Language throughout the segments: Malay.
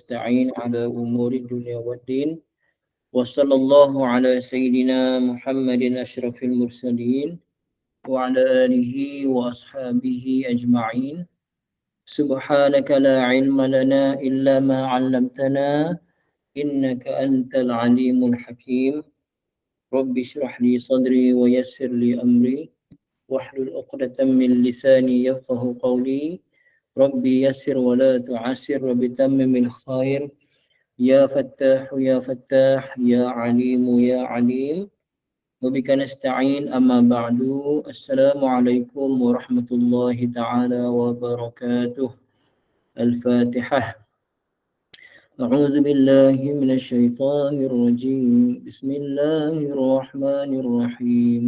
نستعين على أمور الدنيا والدين وصلى الله على سيدنا محمد أشرف المرسلين وعلى آله وأصحابه أجمعين. سبحانك لا علم لنا إلا ما علمتنا إنك أنت العليم الحكيم. رب اشرح لي صدري ويسر لي أمري واحلل عقدة من لساني يفقه قولي. ربي يسر ولا تعسر وبتمم الخير. يا فتاح يا فتاح يا عليم يا عليم وبك نستعين. أما بعد، السلام عليكم ورحمة الله تعالى وبركاته. الفاتحة. أعوذ بالله من الشيطان الرجيم. بسم الله الرحمن الرحيم.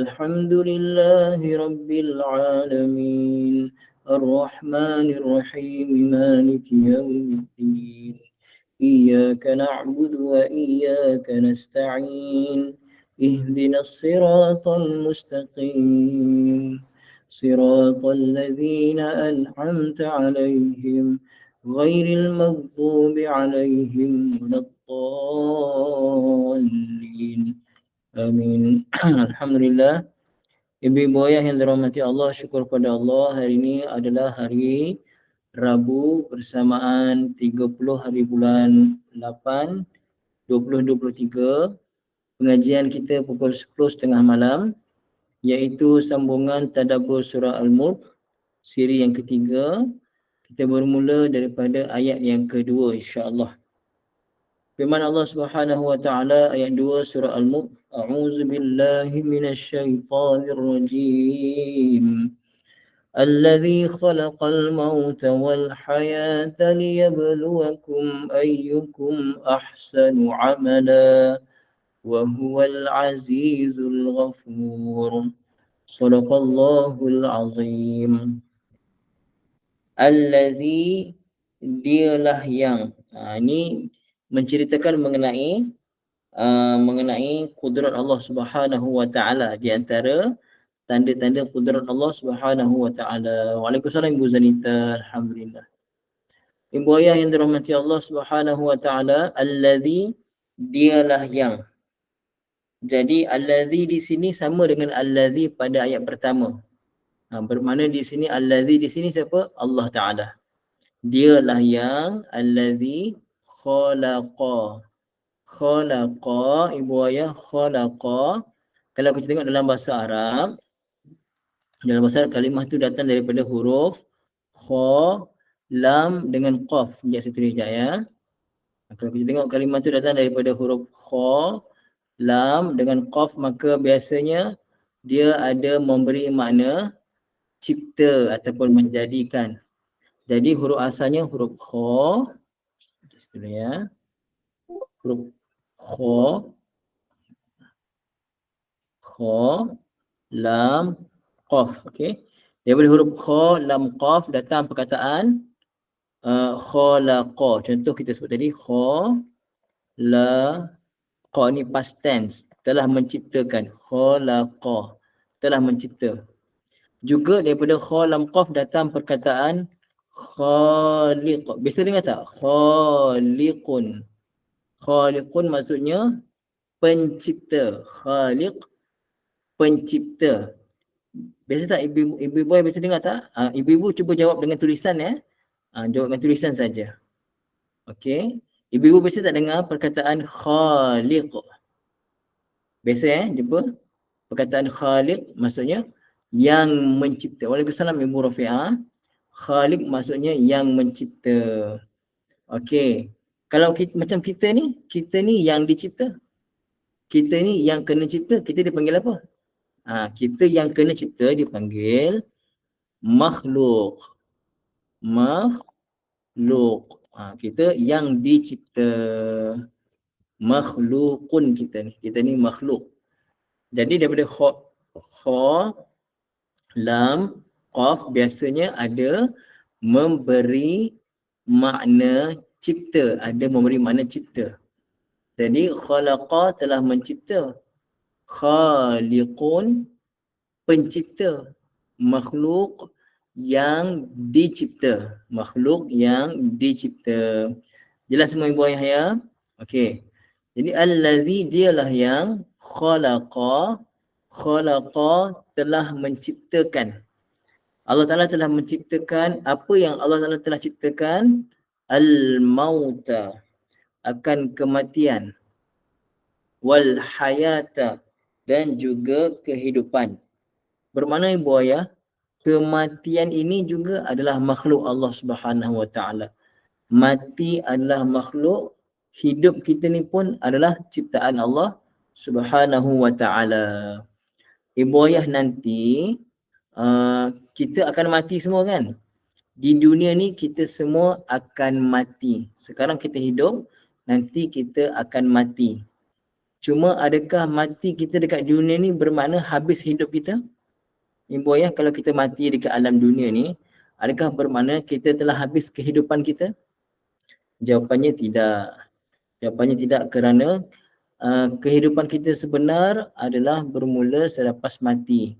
الحمد لله رب العالمين الرحمن الرحيم مالك يوم الدين. إياك نعبد وإياك نستعين. اهدنا الصراط المستقيم صراط الذين أنعمت عليهم غير المغضوب عليهم ولا الضالين. Amin. Alhamdulillah. Ibu-ibu ayah yang dirahmati Allah, syukur pada Allah, hari ini adalah hari Rabu bersamaan 30 hari bulan 8 2023. Pengajian kita pukul 10.30 malam, iaitu sambungan tadabbur surah Al-Mulk siri yang ketiga. Kita bermula daripada ayat yang kedua, insya-Allah. Firman Allah Subhanahu wa taala ayat 2 surah Al-Mulk, a'udzu billahi minasyaitonir rajim. الذي خلق الموت والحياة ليبلوكم أيكم أحسن عملا وهو العزيز الغفور. صدق الله العظيم. الذي dialah yang, ini menceritakan mengenai kudrat Allah Subhanahu wa taala, di antara tanda-tanda kudrat Allah Subhanahu wa taala. Waalaikumsalam Ibu Zanita. Alhamdulillah. Ibu ayah yang dirahmati Allah Subhanahu wa taala, allazi dialah yang. Jadi allazi di sini sama dengan allazi pada ayat pertama. Bermakna di sini allazi di sini siapa? Allah Taala. Dialah yang allazi khalaqa. Khalaqa, ibu ayah, khalaqa. Kalau kita tengok dalam bahasa Arab, kalimah tu datang daripada huruf kha, lam dengan qaf. Sekejap saya tulis sekejap ya. Kalau kita tengok kalimah tu datang daripada huruf kha, lam dengan qaf, maka biasanya dia ada memberi makna cipta ataupun menjadikan. Jadi huruf asalnya huruf kha. Dulu ya. Huruf kha, lam, qaf. Okey. Daripada huruf kha, lam, qaf datang perkataan khalaqa. Contoh kita sebut tadi kha, la, qa ni past tense, telah menciptakan. Khalaqa, telah mencipta. Juga daripada kha, lam, qaf datang perkataan khaliq. Biasa dengar tak? Khaliqun. Khaliqun maksudnya pencipta. Khaliq, pencipta. Biasa tak ibu-ibu biasa dengar tak? Ibu-ibu cuba jawab dengan tulisan ya. Jawab dengan tulisan saja. Okey. Ibu-ibu biasa tak dengar perkataan khaliq? Biasa jumpa perkataan khaliq maksudnya yang mencipta. Waalaikumsalam Ibu Rafi'ah. Khaliq maksudnya yang mencipta. Okey. Kalau kita, macam kita ni yang dicipta. Kita ni yang kena cipta, kita dipanggil apa? Kita yang kena cipta dipanggil makhluk. Makhluk. Kita yang dicipta. Makhlukun kita ni. Kita ni makhluk. Jadi daripada kha, lam, qaf biasanya ada memberi makna cipta. Ada memberi makna cipta. Jadi khalaqa telah mencipta. Khaliqun pencipta. Makhluk yang dicipta. Makhluk yang dicipta. Jelas semua ibu ayah ya? Okey. Jadi allazi dialah yang khalaqa telah menciptakan. Allah Ta'ala telah menciptakan apa yang Allah Ta'ala telah ciptakan, al-mauta, akan kematian, wal hayata, dan juga kehidupan. Bermakna ibu ayah, kematian ini juga adalah makhluk Allah Subhanahu Wa Ta'ala. Mati adalah makhluk, hidup kita ni pun adalah ciptaan Allah Subhanahu Wa Ta'ala. Ibu ayah nanti kita akan mati semua kan? Di dunia ni kita semua akan mati. Sekarang kita hidup, nanti kita akan mati. Cuma adakah mati kita dekat dunia ni bermakna habis hidup kita? Ibu ayah, kalau kita mati dekat alam dunia ni, adakah bermakna kita telah habis kehidupan kita? Jawapannya tidak. Jawapannya tidak, kerana kehidupan kita sebenar adalah bermula selepas mati.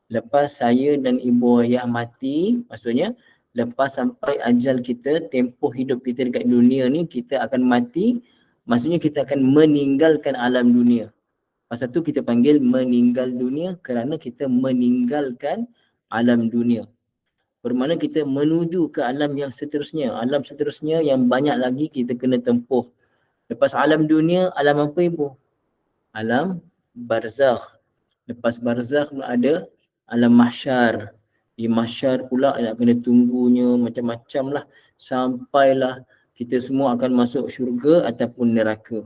Lepas saya dan ibu ayah mati, maksudnya lepas sampai ajal kita, tempoh hidup kita dekat dunia ni, kita akan mati. Maksudnya kita akan meninggalkan alam dunia. Pasal tu kita panggil meninggal dunia, kerana kita meninggalkan alam dunia. Bermakna kita menuju ke alam yang seterusnya. Alam seterusnya yang banyak lagi kita kena tempuh. Lepas alam dunia, alam apa ibu? Alam barzakh. Lepas barzakh ada alam mahsyar. Di mahsyar pula nak kena tunggunya macam-macam lah. Sampailah kita semua akan masuk syurga ataupun neraka.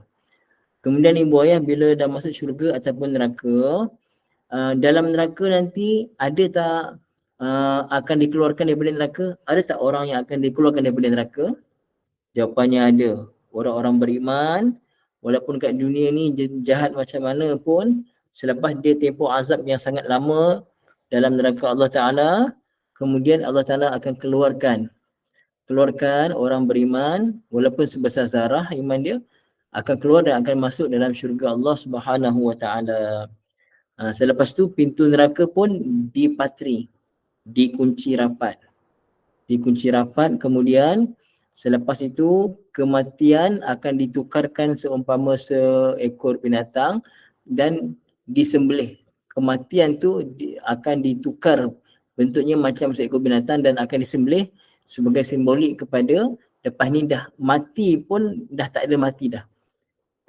Kemudian ibu ayah bila dah masuk syurga ataupun neraka, dalam neraka nanti ada tak akan dikeluarkan daripada neraka? Ada tak orang yang akan dikeluarkan daripada neraka? Jawapannya ada. Orang-orang beriman, walaupun kat dunia ni jahat macam mana pun, selepas dia tempoh azab yang sangat lama dalam neraka Allah Ta'ala, kemudian Allah Ta'ala akan keluarkan orang beriman, walaupun sebesar zarah iman dia, akan keluar dan akan masuk dalam syurga Allah Subhanahu Wa Ta'ala. Selepas tu pintu neraka pun dipatri, dikunci rapat. Kemudian selepas itu kematian akan ditukarkan seumpama seekor binatang dan disembelih. Kematian tu akan ditukar bentuknya macam seekor binatang dan akan disembelih sebagai simbolik kepada lepas ni dah mati pun dah tak ada mati dah.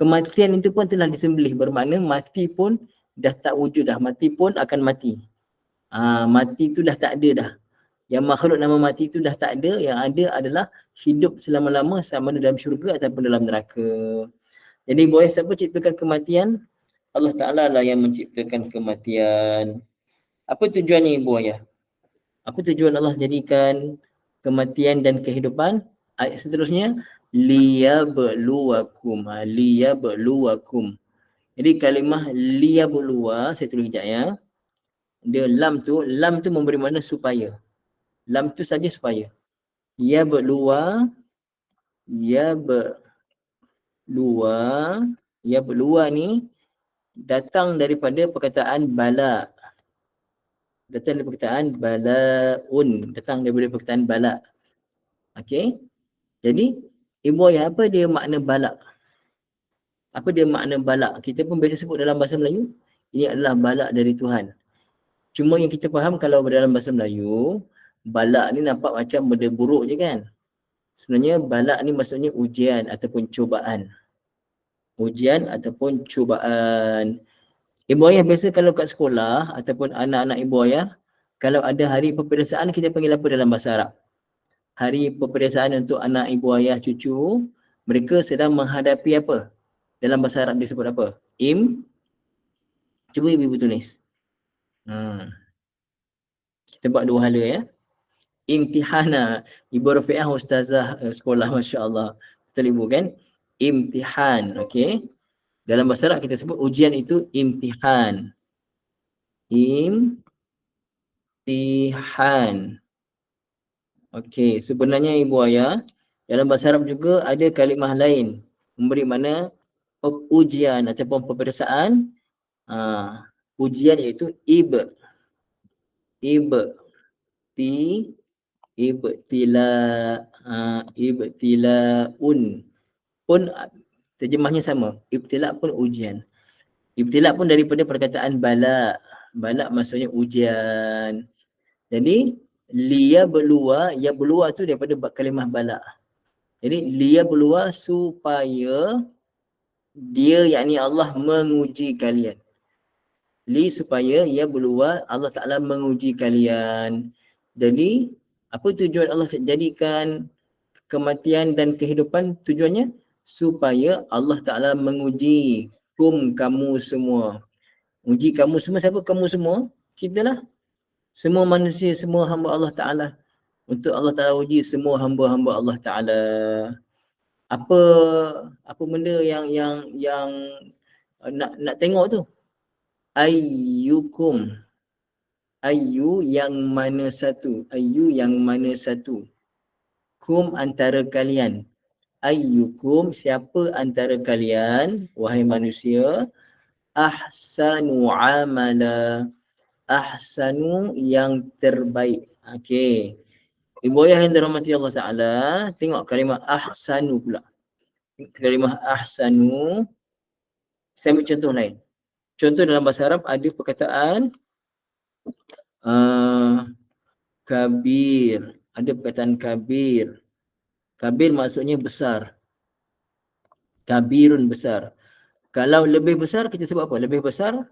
Kematian itu pun telah disembelih, bermakna mati pun dah tak wujud dah, mati pun akan mati. Mati tu dah tak ada dah. Yang makhluk nama mati tu dah tak ada, yang ada adalah hidup selama-lama sama ada dalam syurga ataupun dalam neraka. Jadi boleh siapa ciptakan kematian? Allah Ta'ala lah yang menciptakan kematian. Apa tujuannya ibu ayah? Apa tujuan Allah jadikan kematian dan kehidupan? Ayat seterusnya, liyabluwakum. Liyabluwakum. Jadi kalimah liyabluwa, saya tulis sekejap ya. Dia lam tu memberi makna supaya. Lam tu saja supaya. Yabluwa ni datang daripada perkataan bala. Datang daripada perkataan balaun. Datang daripada perkataan bala. Okey. Jadi, ibu ayah, apa dia makna bala? Apa dia makna bala? Kita pun biasa sebut dalam bahasa Melayu, ini adalah bala dari Tuhan. Cuma yang kita faham kalau dalam bahasa Melayu, bala ni nampak macam benda buruk je kan. Sebenarnya bala ni maksudnya ujian ataupun cubaan. Ujian ataupun cubaan. Ibu ayah biasa kalau kat sekolah ataupun anak-anak ibu ayah, kalau ada hari peperiksaan, kita panggil apa dalam bahasa Arab? Hari peperiksaan untuk anak ibu ayah cucu, mereka sedang menghadapi apa? Dalam bahasa Arab disebut apa? Cuba ibu tulis. Kita buat dua hala ya. Imtihana. Ibu Rafi'ah ustazah sekolah, Masya Allah. Betul ibu kan? Imtihan. Okay. Dalam bahasa Arab kita sebut ujian itu imtihan. Imtihan. Okey, sebenarnya ibu ayah, dalam bahasa Arab juga ada kalimah lain memberi makna ujian ataupun peperiksaan. Ujian iaitu ibtila. ibtila, ibtilaun. Pun terjemahnya sama. Ibtila pun ujian. Ibtila pun daripada perkataan bala. Bala maksudnya ujian. Jadi liya berluar, ya berluar tu daripada kalimah bala. Jadi liya berluar supaya dia, yakni Allah, menguji kalian. Supaya ia berluar, Allah Ta'ala menguji kalian. Jadi apa tujuan Allah jadikan kematian dan kehidupan? Tujuannya supaya Allah Ta'ala menguji kamu semua. Uji kamu semua. Siapa kamu semua? Kita lah. Semua manusia, semua hamba Allah Ta'ala. Untuk Allah Ta'ala uji semua hamba-hamba Allah Ta'ala. Apa benda yang nak tengok tu? Ayyukum. Ayyu yang mana satu. Ayyu yang mana satu. Kum antara kalian. Ayyukum siapa antara kalian, wahai manusia, ahsanu amala. Ahsanu yang terbaik. Okey. Ibu ayah yang dirahmati Allah Ta'ala, tengok kalimah ahsanu pula. Kalimah ahsanu. Saya ambil contoh lain. Contoh dalam bahasa Arab ada perkataan kabir. Ada perkataan kabir. Kabir maksudnya besar. Kabirun besar. Kalau lebih besar kita sebut apa? Lebih besar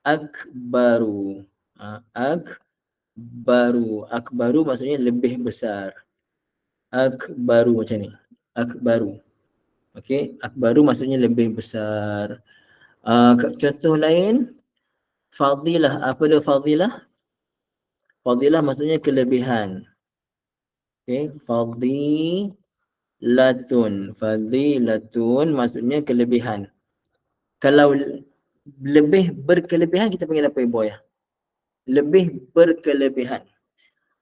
akbaru. Akbaru. Akbaru maksudnya lebih besar. Akbaru macam ni. Akbaru. Okey, akbaru maksudnya lebih besar. Contoh lain, fadilah. Apa dia fadilah? Fadilah maksudnya kelebihan. Okey, fadilatun. Fadilatun maksudnya kelebihan. Kalau lebih berkelebihan kita panggil apa ibu ayah? Lebih berkelebihan.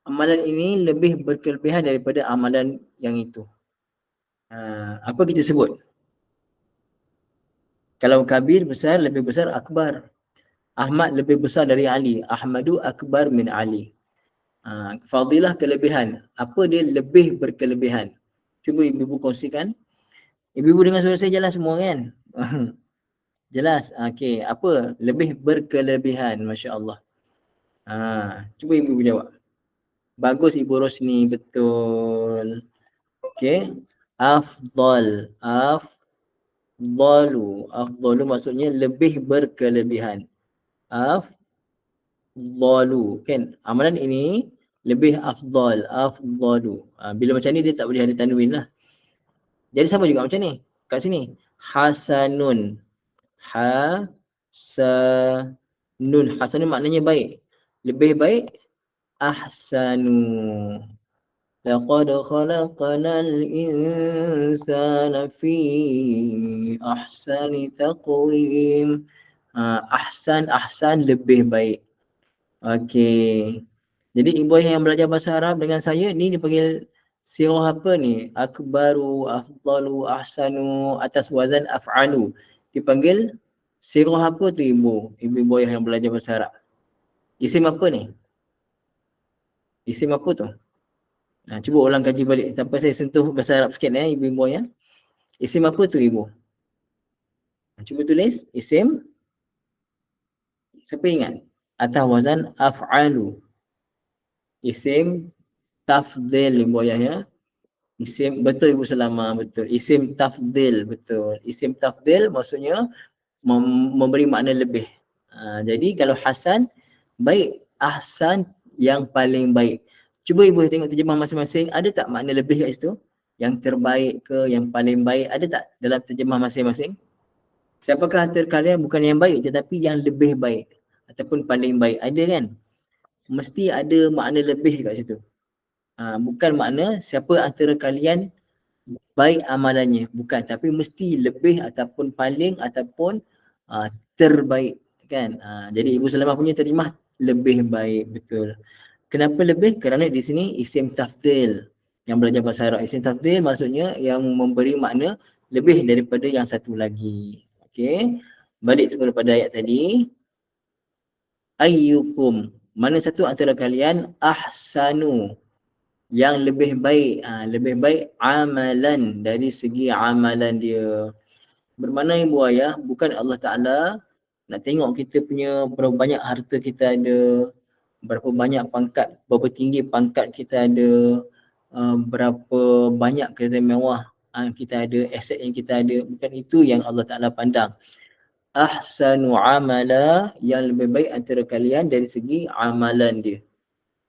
Amalan ini lebih berkelebihan daripada amalan yang itu. Apa kita sebut? Kalau kabir besar, lebih besar akbar. Ahmad lebih besar dari Ali. Ahmadu akbar min Ali. Fadilah kelebihan. Apa dia lebih berkelebihan? Cuba ibu-ibu kongsikan. Ibu-ibu dengan suara saya jelas semua kan? Jelas. Okey, apa lebih berkelebihan? Masya Allah. Cuba ibu-ibu jawab. Bagus Ibu Rosni, betul. Okey. Afdal. Afdalu. Afdalu maksudnya lebih berkelebihan. Afdalu. Kan? Amalan ini lebih afdal. Afdalu. Bila macam ni dia tak boleh ada tanwin lah. Jadi sama juga macam ni. Kat sini. Hasanun. Hasanun. Hasanun maknanya baik. Lebih baik. Ahsanu. Laqad khalaqnal insana fi ahsani taqwim. Ahsan lebih baik. Okey. Jadi ibu ayah yang belajar bahasa Arab dengan saya ni dipanggil sirah apa ni? Akbaru, afdalu, ahsanu, atas wazan af'alu. Dipanggil sirah apa tu ibu? Ibu ayah yang belajar bahasa Arab. Isim apa ni? Isim apa tu? Cuba ulang kaji balik. Sampai saya sentuh bahasa Arab sikit ibu ayah. Isim apa tu ibu? Cuba tulis isim. Siapa ingat? Atas wazan af'alu. Isim tafdil ibu ayah ya. Isim, betul Ibu Salama, betul. Isim tafdil, betul. Isim tafdil maksudnya memberi makna lebih. Jadi kalau hasan, baik. Ahsan yang paling baik. Cuba ibu tengok terjemah masing-masing. Ada tak makna lebih kat situ? Yang terbaik ke, yang paling baik? Ada tak dalam terjemah masing-masing? Siapakah antara kalian bukan yang baik tetapi yang lebih baik? Ataupun paling baik? Ada kan? Mesti ada makna lebih kat situ. Bukan makna siapa antara kalian baik amalannya. Bukan. Tapi mesti lebih ataupun paling ataupun terbaik. Kan? Jadi Ibu Salamah punya terjemah lebih baik. Betul. Kenapa lebih? Kerana di sini isim tafdil. Yang belajar bahasa Arab. Isim tafdil maksudnya yang memberi makna lebih daripada yang satu lagi. Okey. Balik semula pada ayat tadi. Ayyukum. Mana satu antara kalian ahsanu, yang lebih baik, lebih baik amalan, dari segi amalan dia. Bermakna ibu ayah, bukan Allah Ta'ala nak tengok kita punya berapa banyak harta kita ada, berapa banyak pangkat, berapa tinggi pangkat kita ada, berapa banyak kereta mewah kita ada, aset yang kita ada. Bukan itu yang Allah Ta'ala pandang. Ahsanu amala, yang lebih baik antara kalian dari segi amalan dia.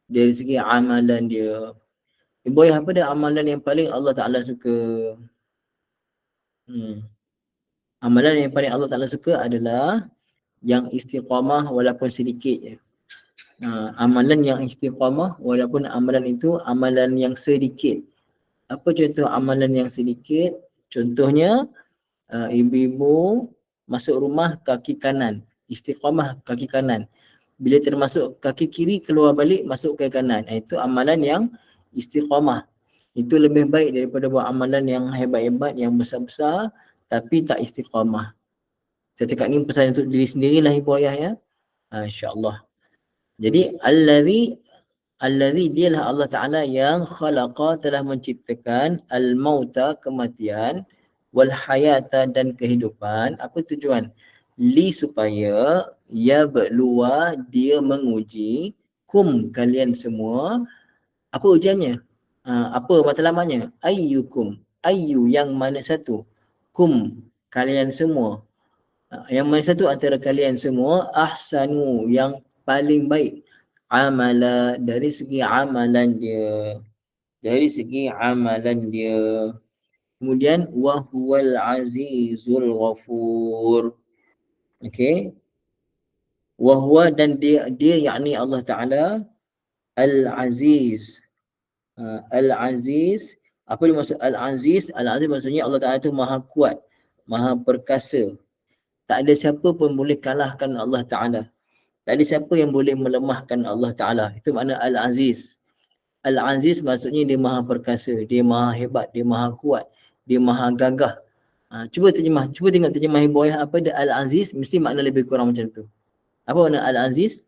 Dari segi amalan dia. Ibu ayah, apa dia amalan yang paling Allah Ta'ala suka? Amalan yang paling Allah Ta'ala suka adalah yang istiqamah walaupun sedikit je. Amalan yang istiqamah walaupun amalan itu amalan yang sedikit. Apa contoh amalan yang sedikit? Contohnya, ibu-ibu masuk rumah kaki kanan, istiqamah kaki kanan. Bila termasuk kaki kiri, keluar balik masuk ke kanan. Itu amalan yang istiqamah. Itu lebih baik daripada buat amalan yang hebat-hebat, yang besar-besar tapi tak istiqamah. Saya cakap ni pesan untuk diri sendirilah ibu ayah ya. InsyaAllah. Jadi allazi dialah Allah Ta'ala yang khalaqa, telah menciptakan al-mauta, kematian, wal hayata, dan kehidupan. Apa tujuan? Li, supaya ya berluar, dia menguji kum, kalian semua. Apa ujiannya? Apa matlamatnya? Ayyukum, ayyu, yang mana satu, kum, kalian semua, yang mana satu antara kalian semua, ahsanu, yang paling baik, amala, dari segi amalan dia. Dari segi amalan dia. Kemudian wahuwal azizul ghafur. Okey. Wahuwa, dan dia yakni Allah Ta'ala Al-Aziz. Al-Aziz, apa dia maksud Al-Aziz? Al-Aziz maksudnya Allah Ta'ala itu maha kuat, maha perkasa. Tak ada siapa pun boleh kalahkan Allah Ta'ala. Tak ada siapa yang boleh melemahkan Allah Ta'ala. Itu makna Al-Aziz. Al-Aziz maksudnya dia maha perkasa, dia maha hebat, dia maha kuat, dia maha gagah. Cuba tengok terjemah ibu ayah apa dia Al-Aziz, mesti makna lebih kurang macam tu. Apa makna Al-Aziz?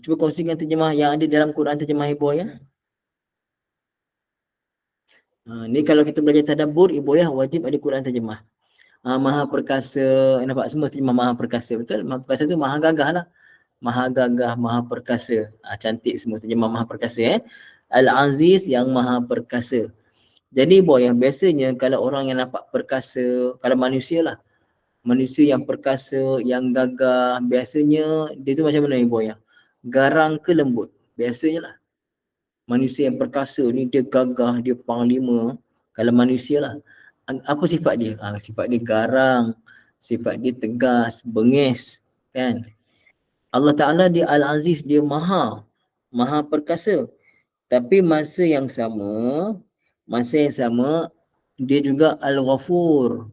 Cuba kongsikan terjemah yang ada dalam Quran, terjemah ibu ayah. Ni kalau kita belajar tadabbur, ibu ayah wajib ada Quran terjemah. Maha perkasa, nampak semua terjemah maha perkasa, betul? Maha perkasa tu maha gagah lah. Maha gagah, maha perkasa. Cantik semua terjemah maha perkasa. Al-Aziz, yang maha perkasa. Jadi ibu ayah, biasanya kalau orang yang nampak perkasa, kalau manusia lah, manusia yang perkasa, yang gagah, biasanya dia tu macam mana ibu ayah? Garang ke lembut? Biasanya lah. Manusia yang perkasa ni dia gagah, dia panglima. Kalau manusia lah, apa sifat dia? Sifat dia garang, sifat dia tegas, bengis, kan? Allah Ta'ala dia Al-Aziz, dia maha perkasa. Tapi masa yang sama dia juga Al-Ghafur.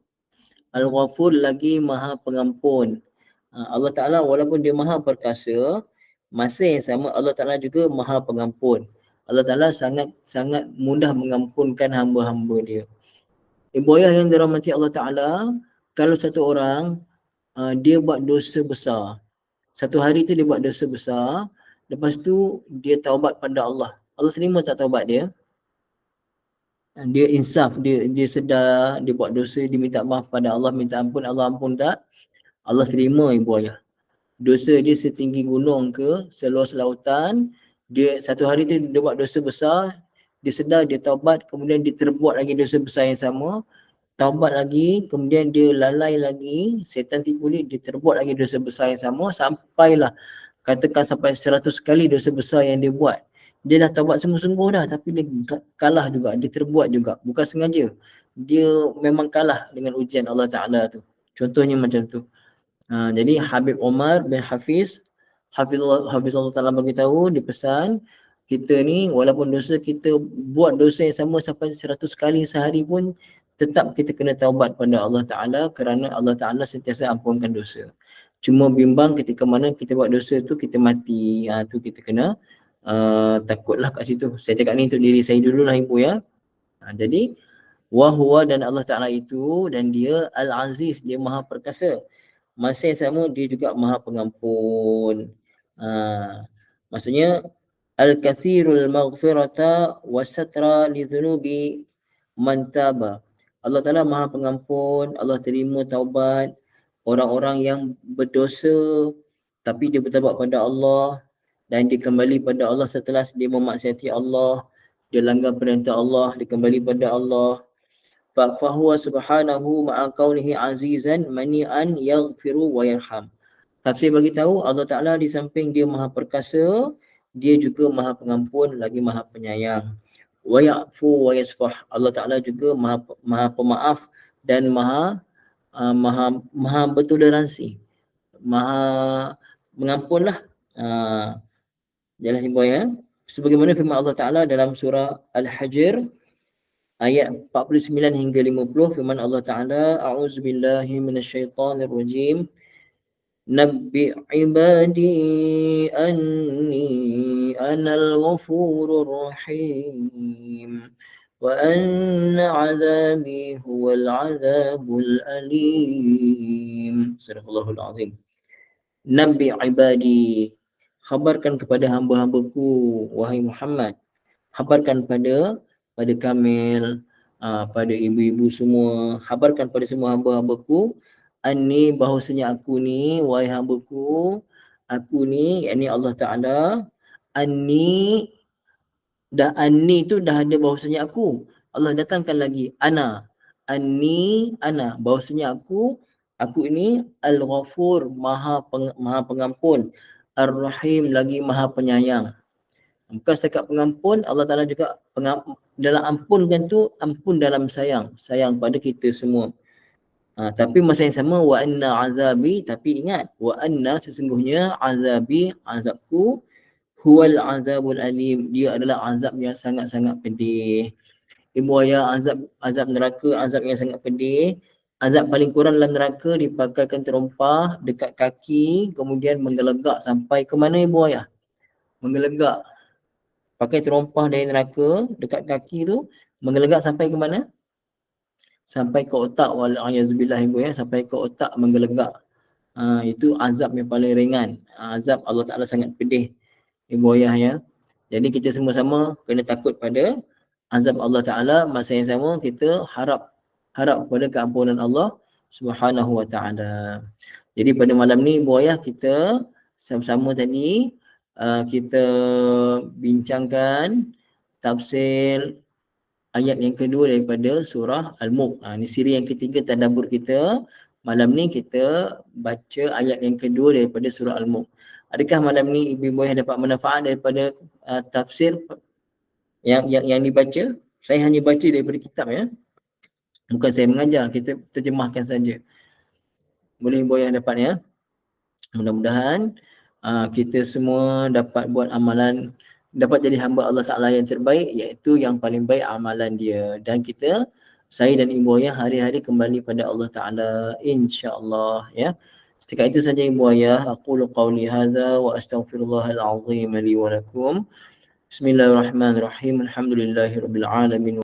Al-Ghafur lagi maha pengampun. Allah Ta'ala walaupun dia maha perkasa, masa yang sama Allah Ta'ala juga maha pengampun. Allah Ta'ala sangat mudah mengampunkan hamba-hamba dia. Ibu ayah yang dirahmati Allah Ta'ala, kalau satu orang dia buat dosa besar, satu hari tu dia buat dosa besar, lepas tu dia taubat pada Allah. Allah terima tak taubat dia? Dia insaf, dia sedar, dia buat dosa, dia minta maaf pada Allah, minta ampun, Allah ampun tak? Allah terima ibu ayah. Dosa dia setinggi gunung ke, seluas lautan, dia satu hari tu dia buat dosa besar, dia sedar, dia taubat, kemudian dia terbuat lagi dosa besar yang sama, taubat lagi, kemudian dia lalai lagi, setan tipu dia terbuat lagi dosa besar yang sama, sampailah katakan sampai 100 kali dosa besar yang dia buat. Dia dah taubat sungguh-sungguh dah, tapi dia kalah juga, dia terbuat juga, bukan sengaja. Dia memang kalah dengan ujian Allah Ta'ala tu. Contohnya macam tu. Jadi Habib Omar bin Hafiz Allah Ta'ala beritahu, dia pesan, kita ni walaupun dosa kita buat dosa yang sama sampai 100 kali sehari pun, tetap kita kena taubat pada Allah Ta'ala, kerana Allah Ta'ala sentiasa ampunkan dosa. Cuma bimbang ketika mana kita buat dosa tu kita mati, tu kita kena takutlah kat situ. Saya cakap ni untuk diri saya dululah ibu ya. Jadi wahuwa, dan Allah Ta'ala itu, dan dia Al-Aziz, dia maha perkasa. Masa yang sama dia juga maha pengampun. Maksudnya al-kathirul maghfirata wasatra li dhunubi man taba. Allah Ta'ala Maha Pengampun, Allah terima taubat orang-orang yang berdosa tapi dia bertaubat pada Allah dan dia kembali pada Allah setelah dia memaksiati Allah, dia langgar perintah Allah, dia kembali pada Allah. Fahuwa subhanahu ma'a kaunihi azizan mani'an yaghfiru wa yarham. Tafsir bagi tahu Allah Ta'ala di samping dia Maha Perkasa, dia juga Maha Pengampun lagi Maha Penyayang. Wa ya'fu wa yasfah. Allah Ta'ala juga Maha Pemaaf dan Maha bertoleransi. Maha mengampunlah. Jelas ibu ya. Sebagaimana firman Allah Ta'ala dalam surah Al-Hajr ayat 49 hingga 50, firman Allah Ta'ala, A'udzubillahi minasyaitonirrajim. Nabbi ibadi anni anal ghafurur rahim wa anna azabi huwal azabul alim. Sadaqallahul azim. Nabbi ibadi, khabarkan kepada hamba-hambaku wahai Muhammad. Khabarkan pada Kamil, pada ibu-ibu semua, khabarkan pada semua hamba-hambaku anni, bahawasanya aku ni wahai hambaku, aku ni yakni Allah Ta'ala, anni tu dah ada bahawasanya aku. Allah datangkan lagi ana, anni ana, bahawasanya aku ini al-ghafur, maha pengampun, ar-rahim, lagi maha penyayang. Bukan setakat pengampun, Allah Ta'ala juga dalam ampunkan tu, ampun dalam sayang pada kita semua. Tapi masa yang sama, wa anna azabi, tapi ingat, wa anna sesungguhnya azabi, azabku, huwal azabul alim, dia adalah azab yang sangat-sangat pedih. Ibu ayah, azab neraka, azab yang sangat pedih. Azab paling kurang dalam neraka dipakaikan terompah dekat kaki, kemudian menggelegak sampai ke mana ibu ayah? Menggelegak. Pakai terompah dari neraka dekat kaki tu, menggelegak sampai ke mana? Sampai ke otak, wal'ayazubillah ibu ya, sampai ke otak menggelegak. Itu azab yang paling ringan. Azab Allah Ta'ala sangat pedih ibu ayah ya. Jadi kita sama-sama kena takut pada azab Allah Ta'ala. Masa yang sama kita harap kepada keampunan Allah Subhanahu Wa Ta'ala. Jadi pada malam ni ibu ayah kita sama-sama tadi kita bincangkan tafsir ayat yang kedua daripada surah Al-Mulk. Ini siri yang ketiga tadabbur kita. Malam ni kita baca ayat yang kedua daripada surah Al-Mulk. Adakah malam ni ibu-ibu yang dapat manfaat daripada tafsir yang dibaca? Saya hanya baca daripada kitab ya. Bukan saya mengajar, kita terjemahkan saja. Boleh ibu yang dapat ya. Mudah-mudahan kita semua dapat buat amalan, dapat jadi hamba Allah Ta'ala yang terbaik, iaitu yang paling baik amalan dia. Dan saya dan ibu ayah hari-hari kembali pada Allah Ta'ala, insya-Allah ya. Setakat itu saja ibu ayah. Aqulu qawli hadza wa astaghfirullahal azim li wa lakum. Bismillahirrahmanirrahim. Alhamdulillahirabbil alamin.